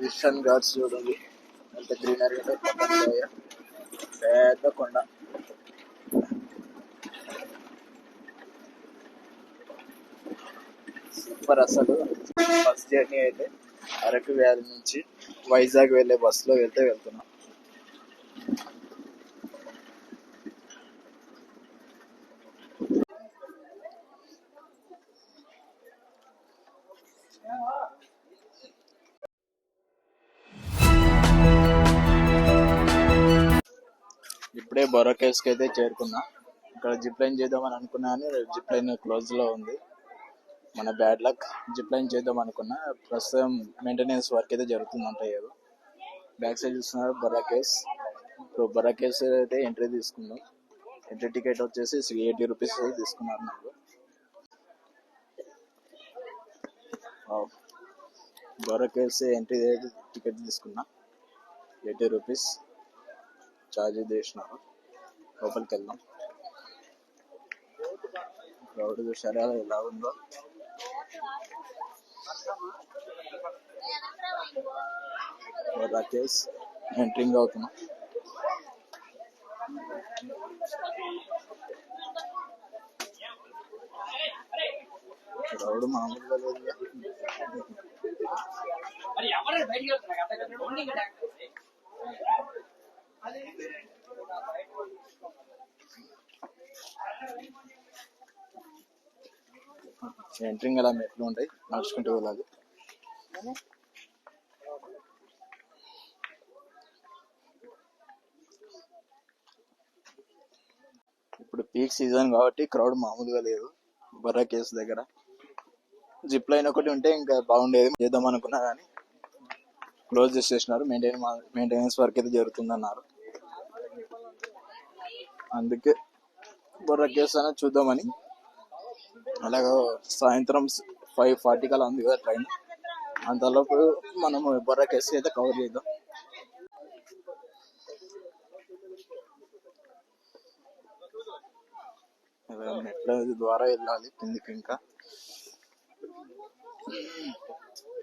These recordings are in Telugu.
ఈస్టర్న్ ఘాట్స్ చూడండి ఎంత గ్రీనరీ ఉందో. పక్కన లోయ, పెద్ద కొండ. సూపర్ అసలు. బస్ జర్నీ అయితే అరకు వ్యాలీ నుంచి వైజాగ్ వెళ్ళే బస్సులో వెళ్తున్నాం. ఇప్పుడే బొర్రా కేవ్స్ కి అయితే చేరుకున్నా. ఇక్కడ జిప్ లైన్ చేద్దామని అనుకున్నా కానీ జిప్ లైన్ క్లోజ్ లో ఉంది. మన బ్యాడ్ లక్. జిప్ లైన్ చేద్దాం అనుకున్నా, ప్రస్తుతం మెయింటెనెన్స్ వర్క్ అయితే జరుగుతుందంట. ఏదో బ్యాక్ సైడ్ చూస్తున్నారు బొర్రా కేవ్స్. ఇప్పుడు బొర్రా కేవ్స్ అయితే ఎంట్రీ తీసుకున్నాం. ఎంట్రీ టికెట్ వచ్చేసి 80 రూపీస్ తీసుకున్నారు నాకు. బొర్రా కేవ్స్ ఎంట్రీ టికెట్ తీసుకున్నా 80 రూపీస్ ఛార్జ్ చేసినారు. లోపలికి వెళ్దాం. క్రౌడ్ చూసారా ఎలా ఉందో. బొర్రా కేవ్స్ ఎంట్రింగ్ అవుతున్నాం. క్రౌడ్ మామూలుగా లేదు. ఎంట్రింగ్ అలా మెట్లు ఉంటాయి, నడుచుకుంటూ వెళ్ళాలి. ఇప్పుడు పీక్ సీజన్ కాబట్టి క్రౌడ్ మామూలుగా లేదు బొర్రా కేవ్స్ దగ్గర. జిప్ లైన్ ఒకటి ఉంటే ఇంకా బాగుండేది, చేద్దాం అనుకున్నా కానీ క్లోజ్ చేసేసినారు. మెయింటెనెన్స్ వర్క్ అయితే జరుగుతుందన్నారు. అందుకే బొర్రా కేవ్స్ అనేది చూద్దామని. అలాగే సాయంత్రం 5:40 కలా ఉంది కదా ట్రైన్. అంతలోపు మనము బొర్రా కేవ్స్ అయితే కవర్ చేద్దాం. మెట్ల ద్వారా వెళ్ళాలి కిందికి. ఇంకా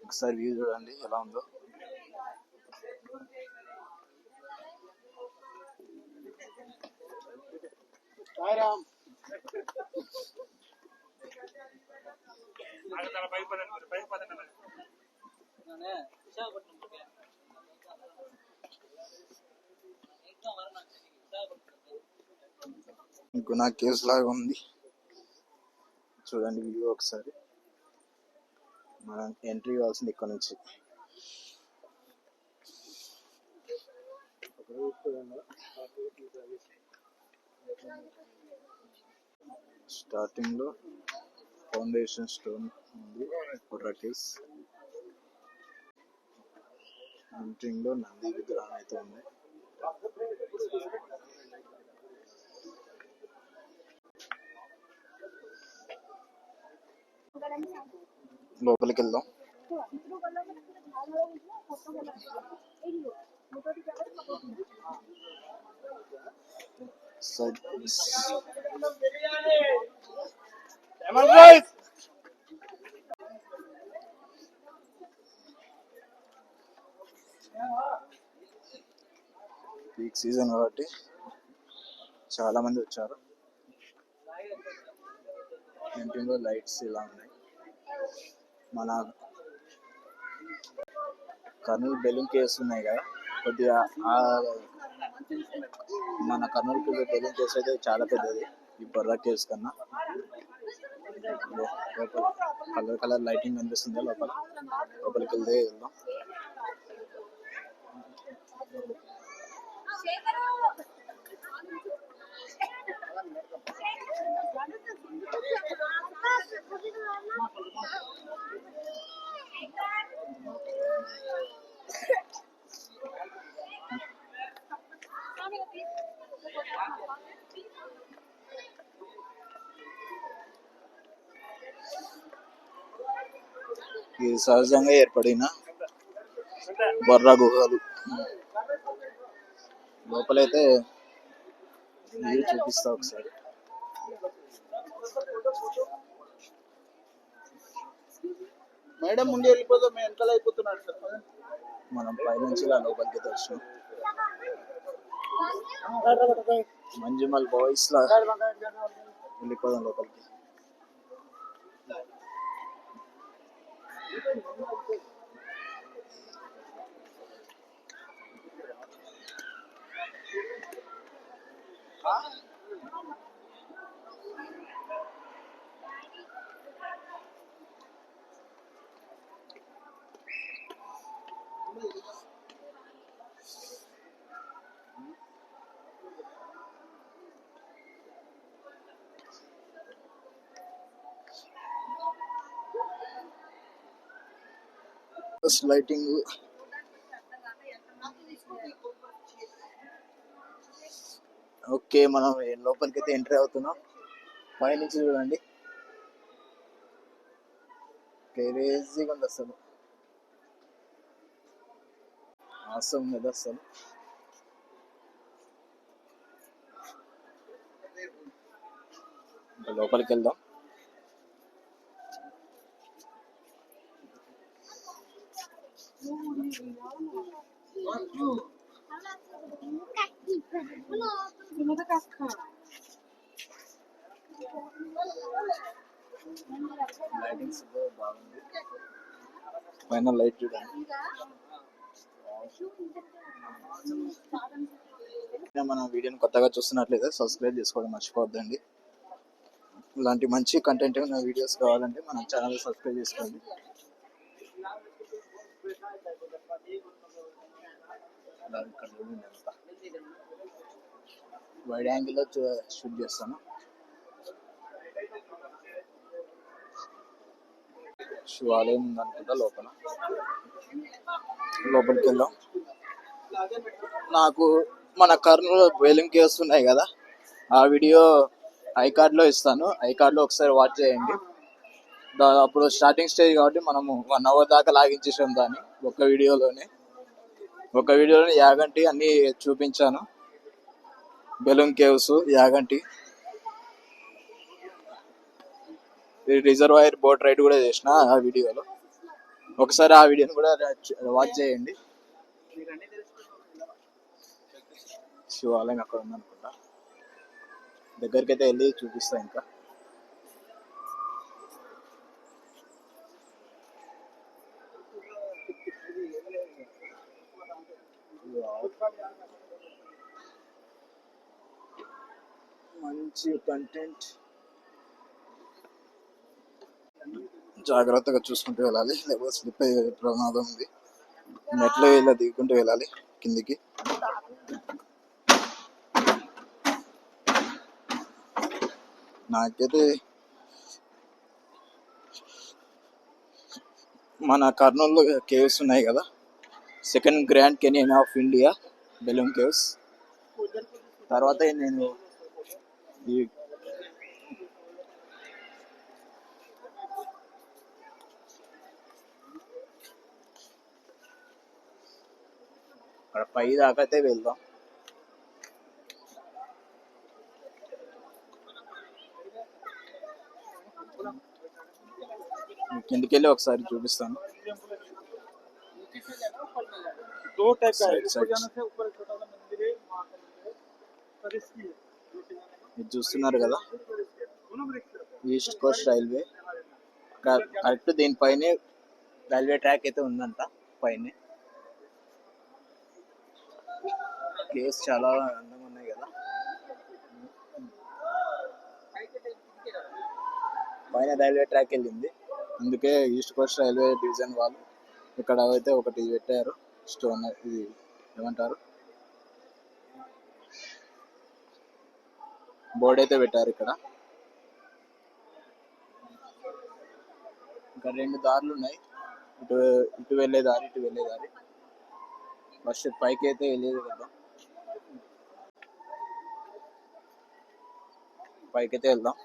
ఒకసారి వ్యూ చూడండి ఎలా ఉందో. గునా కేవ్స్ లాగా ఉంది చూడండి వ్యూ ఒకసారి. మనం ఎంట్రీ కావాల్సింది ఇక్కడ నుంచి. స్టార్టింగ్ లో ఫౌండేషన్ స్టోన్ ఉంది బొర్రా కేవ్స్. ఎంట్రింగ్ లో నంది విగ్రహం అయితే ఉంది. లోపలికి వెళ్దాం. పీక్ సీజన్ కాబట్టి చాలా మంది వచ్చారు. ఎంట్రింగ్ లో లైట్స్ ఇలా ఉన్నాయి. మన కర్నూలు బెలూన్ కేవ్స్ ఉన్నాయి కదా, కొద్దిగా మన కర్నూలు బెలూన్ కేవ్స్ అయితే చాలా పెద్దది ఈ బొర్రా కేవ్స్ కన్నా. లోపల కలర్ కలర్ లైటింగ్ కనిపిస్తుంది లోపల. లోపలికి వెళ్తే వెళ్దాం. ఇది సహజంగా ఏర్పడిన బొర్రా గుహలు. లోపలైతే వ్యూ చూపిస్తా ఒకసారి. మేడం ముందు వెళ్ళిపోతాం, మేము వెనకాల అయిపోతున్నాడు సార్. మనం పైనుంచి ఇలా లోపలికి వచ్చినాం. మంజుమల్ బాయ్స్ లా వెళ్ళిపోదాం లోపలికి. Lighting okay. మనం లోపలికి అయితే ఎంట్రీ అవుతున్నాం. పైనుంచి చూడండి, క్రేజీగా ఉంది అసలు. ఆసమ్ ఉంది అసలు. ఇంకా లోపలికి వెళ్దాం. లైటింగ్ సూపర్ బాగుంది. పైన లైట్ చూడండి. మన వీడియోని కొత్తగా చూస్తున్నట్లయితే సబ్స్క్రైబ్ చేసుకోవడం మర్చిపోవద్దండి. ఇలాంటి మంచి కంటెంట్ ఉన్న వీడియోస్ కావాలంటే మన ఛానల్ సబ్స్క్రైబ్ చేసుకోండి. వైడ్ యాంగిల్లో షూట్ చేస్తాను. శివాలయం ఉందనుకుంటా లోపల. లోపలికి వెళ్దాం. నాకు మన కర్నూలు వేలింగ్ కేవ్స్ ఉన్నాయి కదా, ఆ వీడియో ఐకార్డ్లో ఇస్తాను. ఐకార్డ్లో ఒకసారి వాచ్ చేయండి. అప్పుడు స్టార్టింగ్ స్టేజ్ కాబట్టి మనము 1 hour దాకా లాగించేసాం దాన్ని ఒక వీడియోలోనే యాగంటి అన్ని చూపించాను. Belum caves, Yaganti, reservoir boat ride కూడా చేసిన ఆ వీడియోలో. ఒకసారి ఆ వీడియోని కూడా వాచ్ చేయండి. శివాలయం అక్కడ ఉందనుకుంటా. దగ్గరికి అయితే వెళ్ళి చూపిస్తా. ఇంకా మంచి కంటెంట్. జాగ్రత్తగా చూసుకుంటూ వెళ్ళాలి, లేకపోతే స్లిప్ అయ్యే ప్రమాదం ఉంది. మెట్లు ఇలా దిగుకుంటూ వెళ్ళాలి కిందికి. నాకైతే మన కర్నూలు కేవ్స్ ఉన్నాయి కదా, second grand canyon of India Belum caves. తర్వాత నేను ఈ అక్కడ పై దాకా అయితే వెళ్దాం. కిందికి వెళ్ళి ఒకసారి చూపిస్తాను. ఇది చూస్తున్నారు కదా, ఈస్ట్ కోస్ట్ రైల్వే. కరెక్ట్ దీనిపైనే రైల్వే ట్రాక్ అయితే ఉందంట పైన. కేవ్స్ చాలా అందంగా ఉన్నాయి కదా. పైన రైల్వే ట్రాక్ వెళ్ళింది, అందుకే ఈస్ట్ కోస్ట్ రైల్వే డివిజన్ వాళ్ళు ఇక్కడ అయితే ఒకటి పెట్టారు. స్టోన్, ఇది ఏమంటారు, బోర్డు అయితే పెట్టారు ఇక్కడ. ఇంకా 2 దారులు ఉన్నాయి, ఇటు వెళ్ళే దారి, ఇటు వెళ్ళే దారి. ఫస్ట్ పైకి అయితే వెళ్ళేది కదా, పైకైతే వెళ్దాం.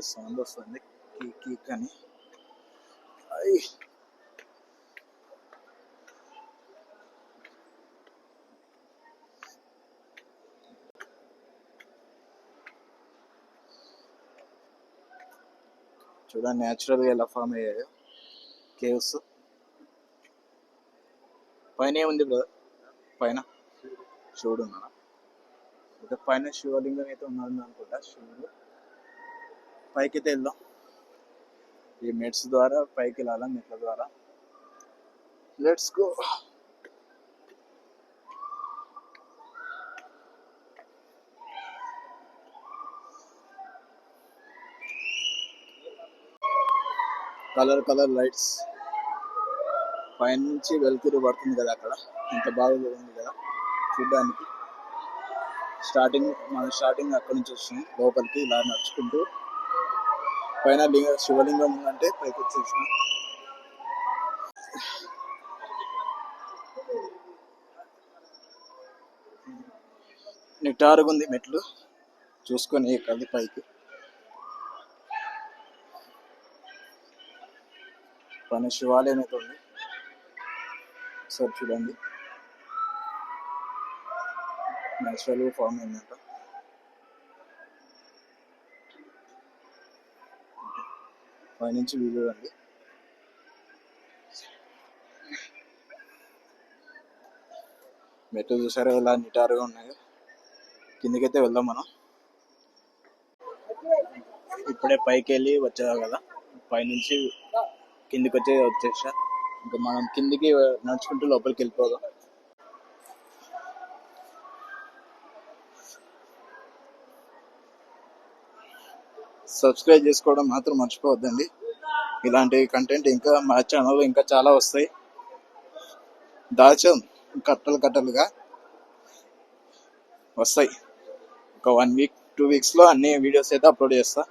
సౌండ్ వస్తుంది కీక్ అని. చూడండి న్యాచురల్గా ఎలా ఫామ్ అయ్యాయో కేవ్స్. పైన ఏముంది బ్రదర్? పైన శివుడు ఉన్నాడా? అయితే పైన శివలింగం అయితే ఉన్నది అనుకుంటా. శివుడు పైకి అయితే వెళ్దాం. ఈ మెట్స్ ద్వారా పైకి వెళ్ళాలా, మెట్ల ద్వారా. Let's go. Colour colour lights పైనుంచి వెలుతురు పడుతుంది కదా అక్కడ, ఎంత బాగా ఉంది కదా చూడ్డానికి. స్టార్టింగ్ అక్కడి నుంచి వస్తుంది లోపలికి ఇలా నడుచుకుంటూ. పైన శివలింగం ఉందంటే పైకి వచ్చేసిన. నిటారుగా ఉంది మెట్లు, చూసుకొని ఎక్కాలి పైకి. పైన శివాలయం అయితే ఉంది, సార్ చూడండి. న్యాచురల్ ఫామ్ అయిందంట. పైనుంచి వ్యూ చూడండి. మెట్లు చూసారా ఎలా నిటారుగా ఉన్నాయో. కిందికైతే వెళ్దాం మనం. ఇప్పుడే పైకి వెళ్ళి వచ్చా కదా, పైనుంచి కిందికి వచ్చేసా. ఇంకా మనం కిందికి నడుచుకుంటూ లోపలికి వెళ్ళిపోదాం. సబ్స్క్రైబ్ చేసుకోవడం మాత్రం మర్చిపోవద్దండి. ఇలాంటి కంటెంట్ ఇంకా మా ఛానల్లో ఇంకా చాలా వస్తాయి. దాచాం కట్టలుగా వస్తాయి. ఒక 1 వీక్ 2 వీక్స్లో అన్ని వీడియోస్ అయితే అప్లోడ్ చేస్తా.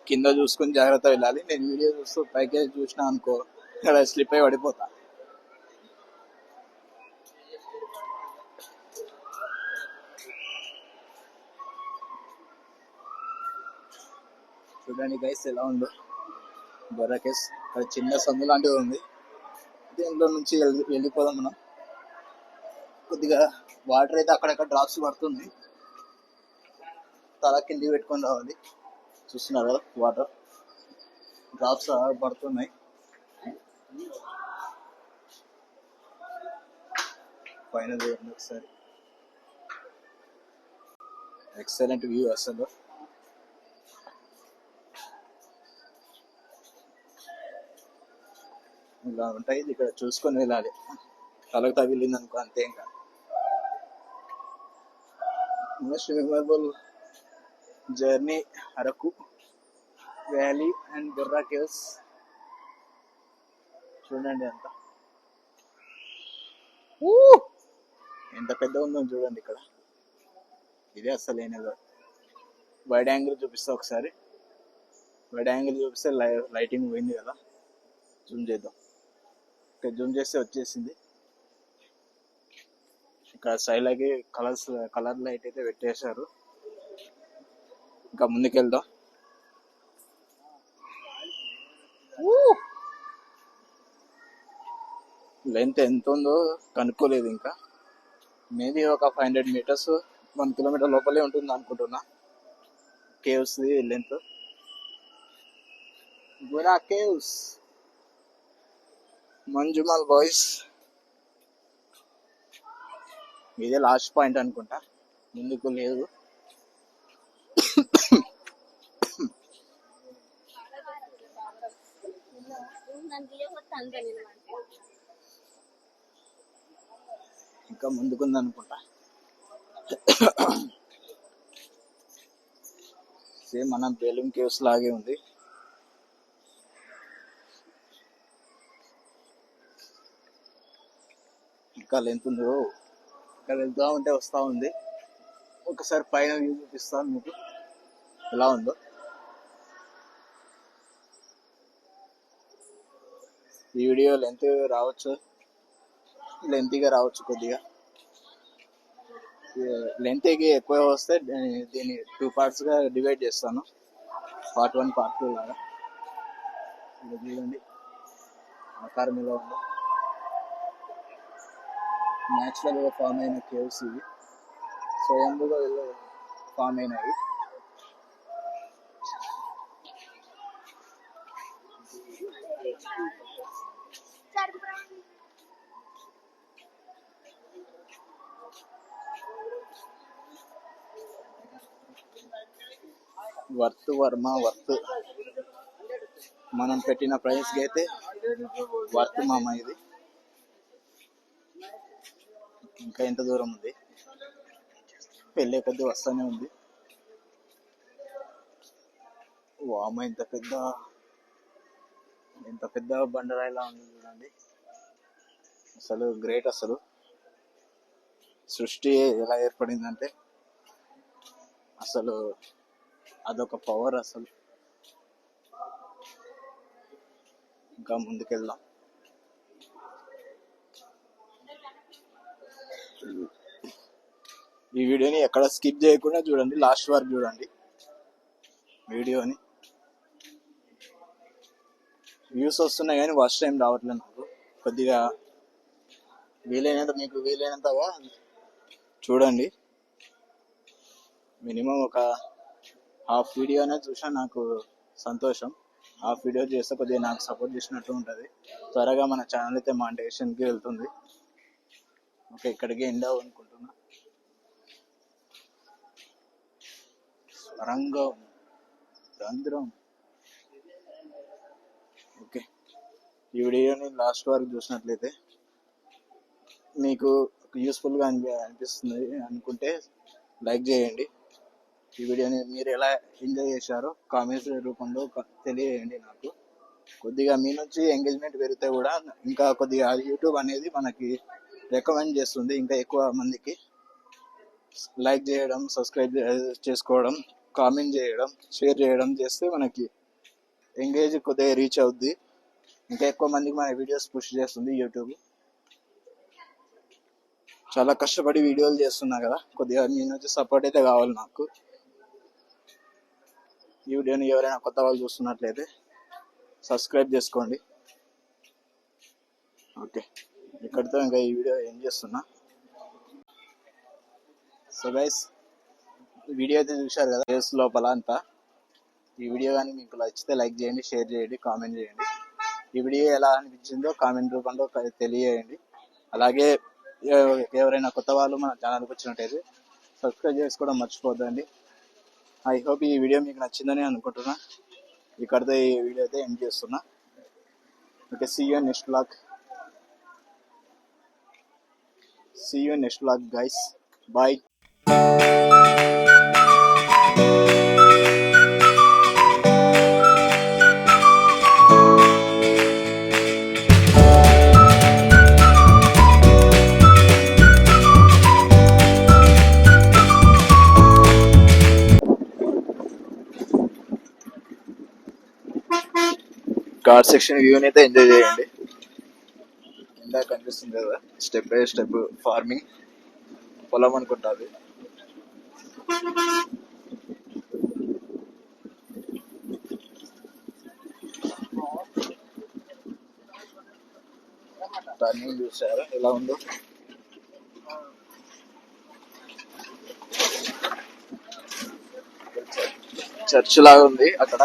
కింద చూసుకొని జాగ్రత్త వెళ్ళాలి. నేను వీడియో చూస్తూ పైకి చూసినా అనుకో, అలా స్లిప్ అయి పడిపోతా. చూడండి గైస్ ఎలా ఉందో బొర్రా కేవ్స్. అది చిన్న సందు లాంటిది ఉంది, దీంట్లో నుంచి వెళ్ళిపోదాం మనం. కొద్దిగా వాటర్ అయితే అక్కడక్కడ డ్రాప్స్ పడుతుంది, తల కిందికి పెట్టుకొని రావాలి. చూస్తున్నారు కదా వాటర్ డ్రాప్స్ పడుతున్నాయి. పైన చూడండి ఒకసారి, ఎక్సలెంట్ వ్యూ అసలు. ఇలా ఉంటాయి, ఇక్కడ చూసుకొని వెళ్ళాలి. తలకు తగిలింది అనుకో అంతే. ఇంకా most memorable journey Araku valley and Borra caves. చూడండి ఎంత పెద్ద ఉందో చూడండి ఇక్కడ. ఇదే అసలు ఏనేదో. వైడ్ యాంగిల్ చూపిస్తా ఒకసారి. వైడ్ యాంగిల్ చూపిస్తే లైటింగ్ పోయింది కదా, జూమ్ చేద్దాం. ఇక్కడ జూమ్ చేస్తే వచ్చేసింది. ఇక్కడ సైడ్లకి కలర్ లైట్ అయితే పెట్టేశారు. ఇంకా ముందుకెళ్దాం. లెంత్ ఎంత ఉందో కనుక్కోలేదు ఇంకా. మేబీ ఒక 500 మీటర్స్ 1 కిలోమీటర్ లోపలే ఉంటుంది అనుకుంటున్నా caves length. Borra caves, Manjummel boys. ఇదే లాస్ట్ పాయింట్ అనుకుంటా, ముందుకు లేదు. ఇంకా ముందుకుంది అనుకుంటా. సేమ్ మనం బెలూమ్ కేవ్స్ లాగే ఉంది. ఇంకా లెంత్ ఉందో, ఇంకా వెళ్తూ ఉంటే వస్తూ ఉంది. ఒకసారి పైన వ్యూ చూపిస్తాను మీకు ఎలా ఉందో. ఈ వీడియో లెంత్ రావచ్చు, లెంతీగా రావచ్చు కొద్దిగా. లెంత్ ఎక్కువ వస్తే దీన్ని 2 పార్ట్స్గా డివైడ్ చేస్తాను, పార్ట్ 1 పార్ట్ 2 లాగా. చూడండి ఆకారం ఎలా ఉందో. న్యాచురల్గా ఫామ్ అయిన కేవ్స్ ఇవి, స్వయంభుగా ఫామ్ అయినవి. Worth Varma worth. మనం పెట్టిన ప్రైస్ కి అయితే వర్త్ మామ ఇది. ఇంకా ఎంత దూరం ఉంది, వెళ్ళే కొద్ది వస్తూనే ఉంది. వామ ఎంత పెద్ద బండరాయిలా ఉంది చూడండి. అసలు గ్రేట్. అసలు సృష్టి ఎలా ఏర్పడిందంటే అసలు అదొక పవర్ అసలు. ఇంకా ముందుకెళ్దాం. ఈ వీడియోని ఎక్కడ స్కిప్ చేయకుండా చూడండి, లాస్ట్ వరకు చూడండి వీడియోని. వ్యూస్ వస్తున్నాయి కానీ వాచ్ టైం రావట్లేదు నాకు. కొద్దిగా మీకు వీలైనంతగా చూడండి. మినిమం ఒక హాఫ్ వీడియో అనేది చూసినా నాకు సంతోషం. హాఫ్ వీడియో చేస్తే కొద్దిగా నాకు సపోర్ట్ చేసినట్టు ఉంటుంది. త్వరగా మన ఛానల్ అయితే మానిటైజేషన్కి వెళ్తుంది. ఓకే, ఇక్కడికి ఎండ్ అనుకుంటున్నా. స్వరంగం రంధ్రం. ఓకే, ఈ వీడియోని లాస్ట్ వరకు చూసినట్లయితే మీకు యూస్ఫుల్గా అనిపిస్తుంది అనుకుంటే లైక్ చేయండి. ఈ వీడియోని మీరు ఎలా ఎంజాయ్ చేశారో కామెంట్స్ రూపంలో తెలియజేయండి నాకు. కొద్దిగా మీ నుంచి ఎంగేజ్మెంట్ పెరిగితే కూడా ఇంకా కొద్దిగా యూట్యూబ్ అనేది మనకి రికమెండ్ చేస్తుంది ఇంకా ఎక్కువ మందికి. లైక్ చేయడం, సబ్స్క్రైబ్ చేసుకోవడం, కామెంట్ చేయడం, షేర్ చేయడం చేస్తే మనకి ఎంగేజ్ కొద్దిగా రీచ్ అవుద్ది. ఇంకా ఎక్కువ మందికి మన వీడియోస్ పుష్ చేస్తుంది యూట్యూబ్. చాలా కష్టపడి వీడియోలు చేస్తున్నా కదా, కొద్దిగా మీ నుంచి సపోర్ట్ అయితే కావాలి నాకు. ఈ వీడియోని ఎవరైనా కొత్త వాళ్ళు చూస్తున్నట్లయితే సబ్స్క్రైబ్ చేసుకోండి. ఓకే, ఇక్కడితో ఇంకా ఈ వీడియో ఏం చేస్తున్నా. సో గైస్, వీడియో అయితే చూశారు కదా ఫేస్ లోపల అంతా. ఈ వీడియో కానీ మీకు నచ్చితే లైక్ చేయండి, షేర్ చేయండి, కామెంట్ చేయండి. ఈ వీడియో ఎలా అనిపించిందో కామెంట్ రూపంలో తెలియజేయండి. అలాగే ఎవరైనా కొత్త వాళ్ళు మన ఛానల్కి వచ్చినట్టయితే సబ్స్క్రైబ్ చేసుకోవడం మర్చిపోద్దండి. ఐ హోప్ ఈ వీడియో మీకు నచ్చిందని అనుకుంటున్నా. ఇక్కడితో ఈ వీడియో అయితే ఎండ్ చేస్తున్నా. Okay, see you next vlog guys. Bye. Ghat section వ్యూని అయితే ఎంజాయ్ చేయండి. ఇందాక కనిపిస్తుంది కదా స్టెప్ బై స్టెప్ ఫార్మింగ్ పొలం అనుకుంటుంది. టర్నింగ్ చూసారా ఎలా ఉందో. చర్చ్ లాగా ఉంది అక్కడ.